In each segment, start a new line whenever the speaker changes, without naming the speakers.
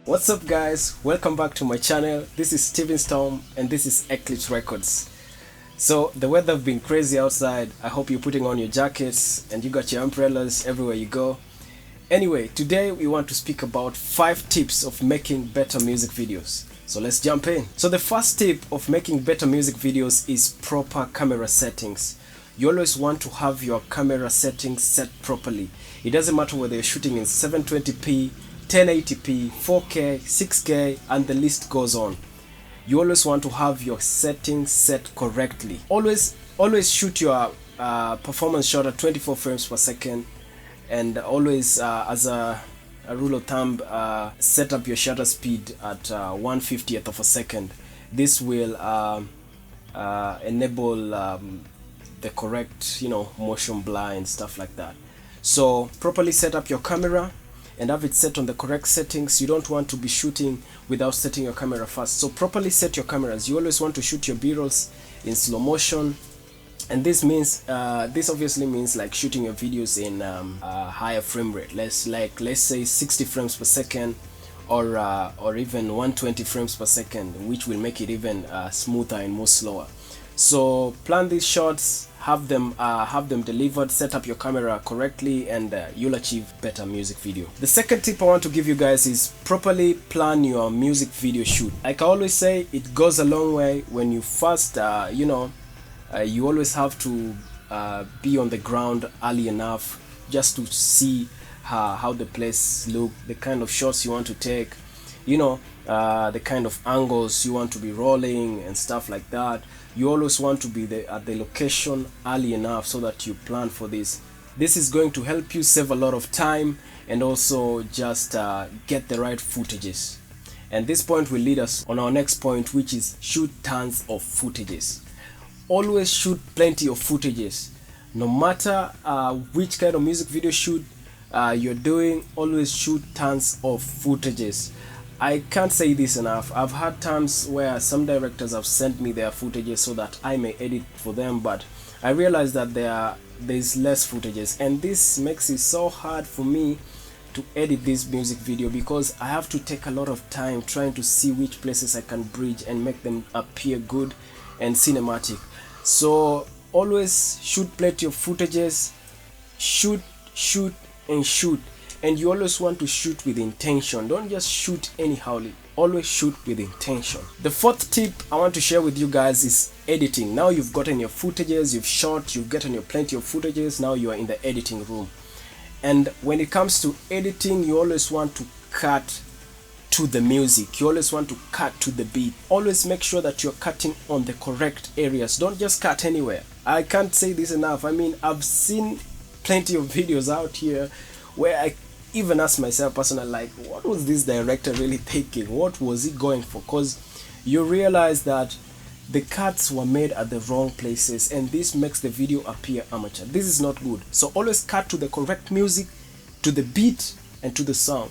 What's up guys, welcome back to my channel. This is Steven Storm and this is Eclipse Records. So the weather have been crazy outside. I hope you're putting on your jackets and you got your umbrellas everywhere you go. Anyway, today we want to speak about 5 tips of making better music videos. So let's jump in. So the first tip of making better music videos is proper camera settings. You always want to have your camera settings set properly. It doesn't matter whether you're shooting in 720p, 1080p, 4K, 6K, and the list goes on. You always want to have your settings set correctly. Always shoot your performance shot at 24 frames per second, and always as a rule of thumb, set up your shutter speed at 1/50th of a second. This will enable the correct, motion blur and stuff like that. So properly set up your camera and have it set on the correct settings. You don't want to be shooting without setting your camera first. So properly set your cameras. You always want to shoot your B-rolls in slow motion, and this means this obviously means like shooting your videos in higher frame rate. Let's say 60 frames per second, or even 120 frames per second, which will make it even smoother and more slower. So plan these shots, have them delivered, set up your camera correctly, and you'll achieve better music video. The second tip I want to give you guys is properly plan your music video shoot. Like I always say, it goes a long way when you first you always have to be on the ground early enough just to see how the place look, the kind of shots you want to take, the kind of angles you want to be rolling and stuff like that. You always want to be at the location early enough so that you plan for this. This is going to help you save a lot of time and also just get the right footages. And this point will lead us on our next point, which is shoot tons of footages. Always shoot plenty of footages. No matter which kind of music video shoot you're doing, always shoot tons of footages. I can't say this enough. I've had times where some directors have sent me their footages so that I may edit for them, but I realized that there's less footages, and this makes it so hard for me to edit this music video because I have to take a lot of time trying to see which places I can bridge and make them appear good and cinematic. So always shoot plenty of footages. Shoot and shoot. And you always want to shoot with intention. Don't just shoot anyhow. Always shoot with intention. The fourth tip I want to share with you guys is editing. Now you've gotten your footages, you've shot, you've gotten your plenty of footages. Now you are in the editing room. And when it comes to editing, you always want to cut to the music. You always want to cut to the beat. Always make sure that you're cutting on the correct areas. Don't just cut anywhere. I can't say this enough. I mean, I've seen plenty of videos out here where I even ask myself personally, like, what was this director really thinking? What was he going for? Because you realize that the cuts were made at the wrong places, and this makes the video appear amateur. This is not good. So always cut to the correct music, to the beat, and to the song.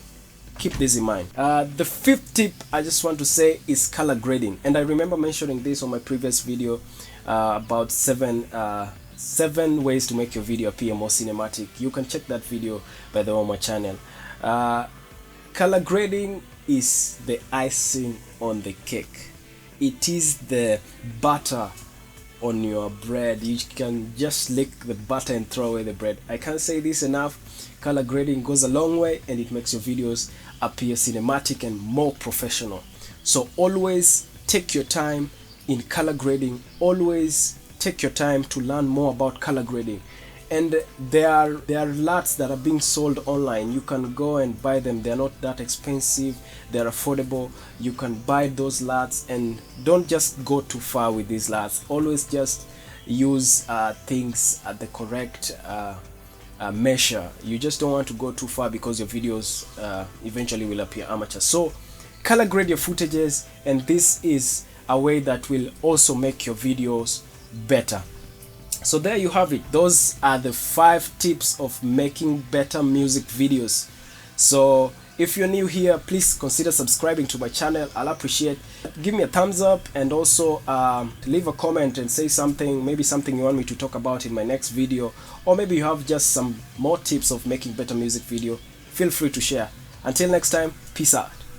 Keep this in mind. The fifth tip I just want to say is color grading, and I remember mentioning this on my previous video about 7 ways to make your video appear more cinematic. You can check that video by the way on my channel. Color grading is the icing on the cake. It is the butter on your bread. You can just lick the butter and throw away the bread. I can't say this enough. Color grading goes a long way and it makes your videos appear cinematic and more professional. So always take your time in color grading. Always take your time to learn more about color grading, and there are LUTs that are being sold online. You can go and buy them. They're not that expensive, they're affordable. You can buy those LUTs, and don't just go too far with these LUTs. Always just use things at the correct measure. You just don't want to go too far because your videos eventually will appear amateur. So color grade your footages, and this is a way that will also make your videos better. So there you have it. Those are the 5 tips of making better music videos. So if you're new here, please consider subscribing to my channel. I'll appreciate. Give me a thumbs up, and also leave a comment and say something, maybe something you want me to talk about in my next video, or maybe you have just some more tips of making better music video. Feel free to share. Until next time, peace out.